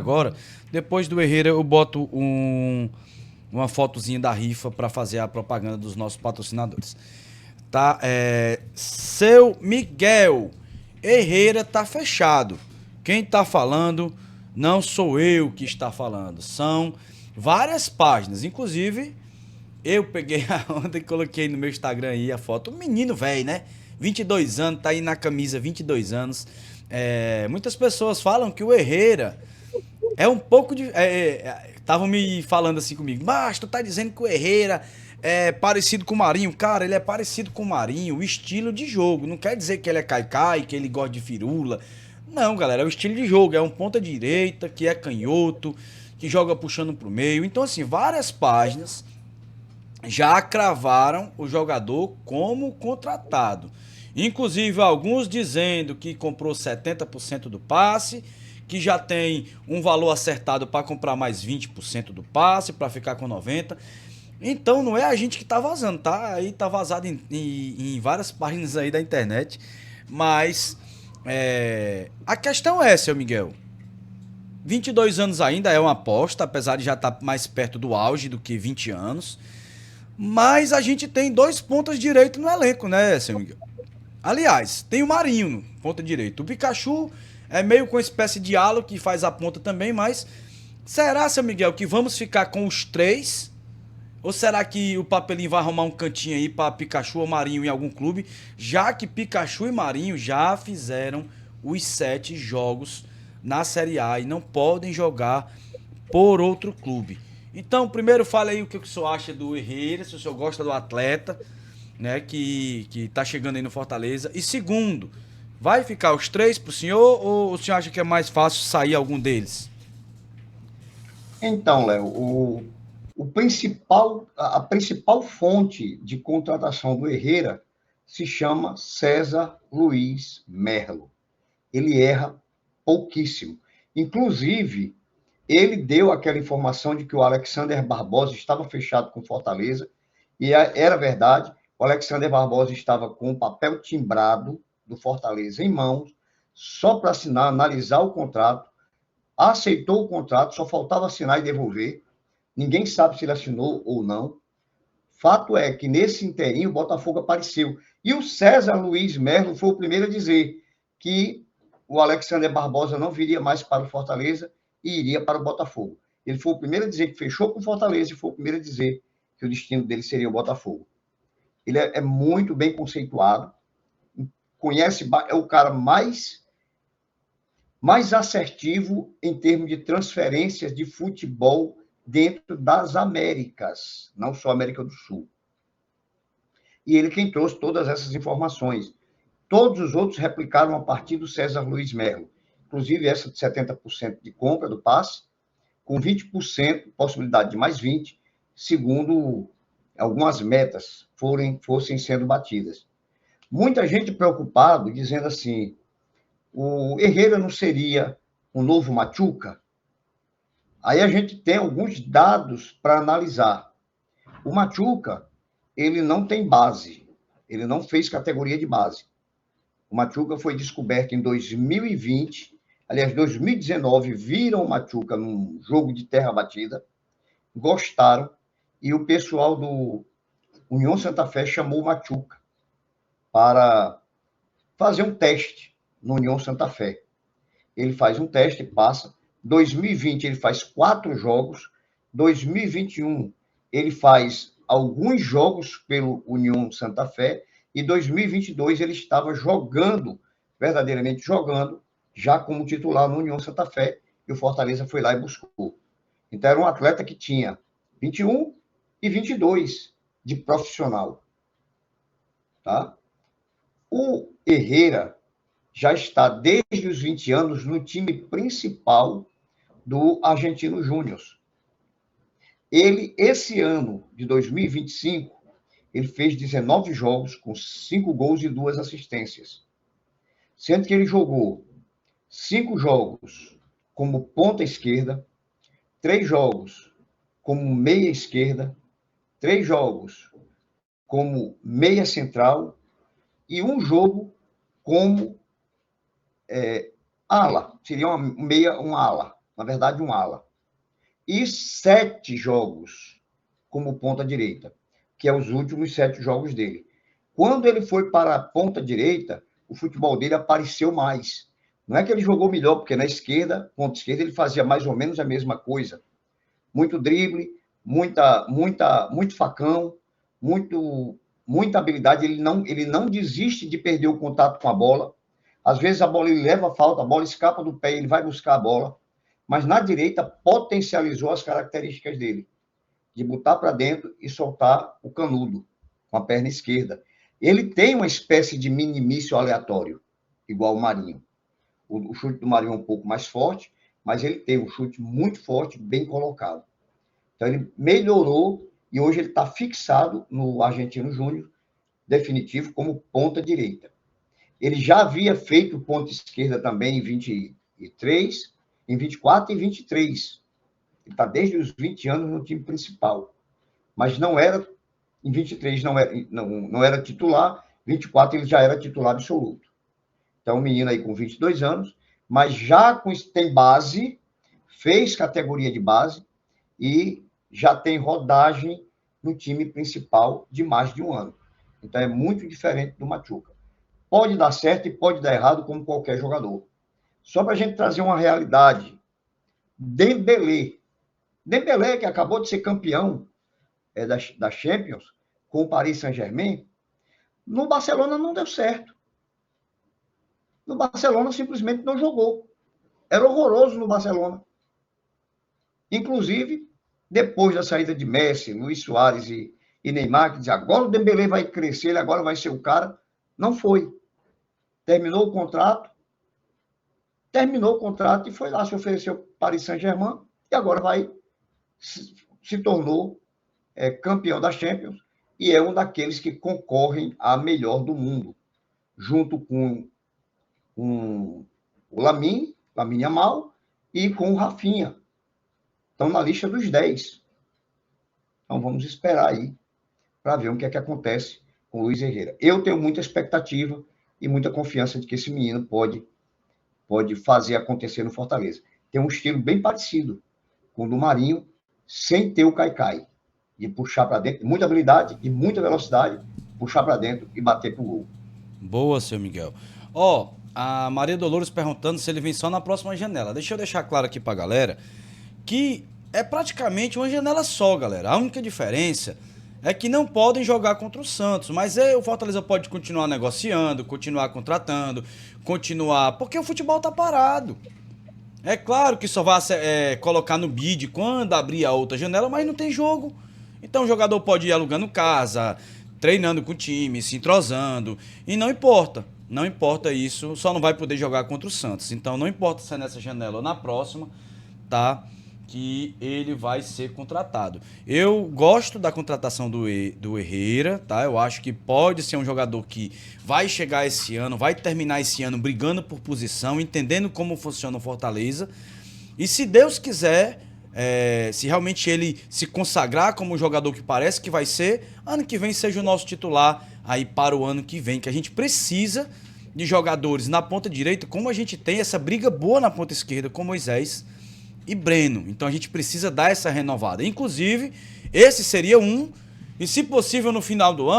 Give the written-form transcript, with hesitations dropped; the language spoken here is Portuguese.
agora. Depois do Herrera, eu boto uma fotozinha da rifa para fazer a propaganda dos nossos patrocinadores. Tá? Seu Miguel Herrera tá fechado. Quem tá falando não sou eu que está falando. São várias páginas. Inclusive, eu peguei a onda e coloquei no meu Instagram aí a foto. Um menino velho, né? 22 anos, tá aí na camisa 22 anos. Muitas pessoas falam que o Herrera é um pouco de. Estavam me falando assim comigo, mas tu tá dizendo que o Herrera é parecido com o Marinho. Cara, ele é parecido com o Marinho, o estilo de jogo. Não quer dizer que ele é caicai, que ele gosta de firula. Não, galera, é o estilo de jogo. É um ponta direita, que é canhoto, que joga puxando pro meio. Então, assim, várias páginas já cravaram o jogador como contratado. Inclusive, alguns dizendo que comprou 70% do passe, que já tem um valor acertado para comprar mais 20% do passe, para ficar com 90%. Então, não é a gente que tá vazando, tá? Aí tá vazado em várias páginas aí da internet. Mas a questão é, seu Miguel, 22 anos ainda é uma aposta, apesar de já estar mais perto do auge do que 20 anos. Mas a gente tem dois pontas direito no elenco, né, seu Miguel? Aliás, tem o Marinho no ponta direito. O Pikachu é meio com uma espécie de halo que faz a ponta também, mas será, seu Miguel, que vamos ficar com os três? Ou será que o Papelinho vai arrumar um cantinho aí para Pikachu ou Marinho em algum clube? Já que Pikachu e Marinho já fizeram os 7 jogos na Série A e não podem jogar por outro clube. Então, primeiro fale aí o que o senhor acha do Herrera, se o senhor gosta do atleta, né, que tá chegando aí no Fortaleza. E segundo, vai ficar os três pro senhor ou o senhor acha que é mais fácil sair algum deles? Então, Léo, a principal fonte de contratação do Herrera se chama César Luiz Merlo. Ele erra pouquíssimo. Inclusive, ele deu aquela informação de que o Alexander Barbosa estava fechado com Fortaleza, e era verdade. O Alexander Barbosa estava com o papel timbrado do Fortaleza em mãos, só para assinar, analisar o contrato, aceitou o contrato, só faltava assinar e devolver. Ninguém sabe se ele assinou ou não. Fato é que nesse inteirinho o Botafogo apareceu. E o César Luiz Merlo foi o primeiro a dizer que o Alexander Barbosa não viria mais para o Fortaleza e iria para o Botafogo. Ele foi o primeiro a dizer que fechou com o Fortaleza e foi o primeiro a dizer que o destino dele seria o Botafogo. Ele é muito bem conceituado, conhece, é o cara mais assertivo em termos de transferências de futebol dentro das Américas, não só América do Sul. E ele quem trouxe todas essas informações. Todos os outros replicaram a partir do César Luiz Merlo. Inclusive essa de 70% de compra do passe, com 20%, possibilidade de mais 20%, segundo algumas metas fossem sendo batidas. Muita gente preocupado, dizendo assim, o Herrera não seria o novo Machuca? Aí a gente tem alguns dados para analisar. O Machuca, ele não tem base, ele não fez categoria de base. O Machuca foi descoberto em 2020, aliás, 2019, viram o Machuca num jogo de terra batida, gostaram, e o pessoal do União Santa Fé chamou o Machuca para fazer um teste no União Santa Fé. Ele faz um teste, passa. 2020 ele faz 4 jogos. 2021 ele faz alguns jogos pelo União Santa Fé. E 2022 ele estava jogando, verdadeiramente jogando, já como titular no União Santa Fé. E o Fortaleza foi lá e buscou. Então era um atleta que tinha 21 e 22 de profissional. Tá? O Herrera já está desde os 20 anos no time principal do Argentino Júnior. Ele, esse ano de 2025, ele fez 19 jogos com 5 gols e 2 assistências. Sendo que ele jogou 5 jogos como ponta esquerda, 3 jogos como meia esquerda, 3 jogos como meia central e um jogo como ala, seria uma ala, na verdade um ala, e 7 jogos como ponta direita, que é os últimos 7 jogos dele. Quando ele foi para a ponta direita, o futebol dele apareceu mais. Não é que ele jogou melhor, porque na esquerda, ponta esquerda, ele fazia mais ou menos a mesma coisa. Muito drible, muito facão, muita habilidade. Ele não desiste de perder o contato com a bola. Às vezes a bola ele leva a falta, a bola escapa do pé, ele vai buscar a bola. Mas na direita potencializou as características dele, de botar para dentro e soltar o canudo com a perna esquerda. Ele tem uma espécie de minimício aleatório, igual o Marinho. O chute do Marinho é um pouco mais forte, mas ele tem um chute muito forte, bem colocado. Então ele melhorou e hoje ele está fixado no Argentino Júnior, definitivo, como ponta direita. Ele já havia feito ponta esquerda também em 23, em 24 e 23. Ele está desde os 20 anos no time principal. Mas não era, em 23 não era titular, 24 ele já era titular absoluto. Então, um menino aí com 22 anos, mas já tem base, fez categoria de base e já tem rodagem no time principal de mais de um ano. Então, é muito diferente do Machuca. Pode dar certo e pode dar errado, como qualquer jogador. Só para a gente trazer uma realidade. Dembélé, que acabou de ser campeão da Champions com o Paris Saint-Germain, no Barcelona não deu certo. No Barcelona simplesmente não jogou. Era horroroso no Barcelona. Inclusive, depois da saída de Messi, Luís Soares e Neymar, que dizia, agora o Dembélé vai crescer, ele agora vai ser o cara. Não foi. Terminou o contrato e foi lá se ofereceu para o Paris Saint-Germain e agora se tornou campeão da Champions e é um daqueles que concorrem a melhor do mundo, junto com o Lamine Yamal e com o Rafinha. Estão na lista dos 10. Então vamos esperar aí para ver o que é que acontece com o Luiz Herrera. Eu tenho muita expectativa e muita confiança de que esse menino pode fazer acontecer no Fortaleza. Tem um estilo bem parecido com o do Marinho, sem ter o caicai, de puxar para dentro, muita habilidade e muita velocidade, puxar para dentro e bater pro gol. Boa, seu Miguel. Ó, a Maria Dolores perguntando se ele vem só na próxima janela. Deixa eu deixar claro aqui pra galera que é praticamente uma janela só, galera. A única diferença é que não podem jogar contra o Santos, mas o Fortaleza pode continuar negociando, continuar contratando, porque o futebol tá parado. É claro que só vai colocar no bid quando abrir a outra janela, mas não tem jogo. Então o jogador pode ir alugando casa, treinando com o time, se entrosando, e não importa isso, só não vai poder jogar contra o Santos. Então não importa se é nessa janela ou na próxima, tá? Que ele vai ser contratado. Eu gosto da contratação do Herrera, tá? Eu acho que pode ser um jogador que vai chegar esse ano, vai terminar esse ano brigando por posição, entendendo como funciona o Fortaleza. E se Deus quiser, se realmente ele se consagrar como o jogador que parece que vai ser, ano que vem seja o nosso titular aí para o ano que vem, que a gente precisa de jogadores na ponta direita, como a gente tem essa briga boa na ponta esquerda com Moisés e Breno. Então a gente precisa dar essa renovada. Inclusive, esse seria e se possível no final do ano,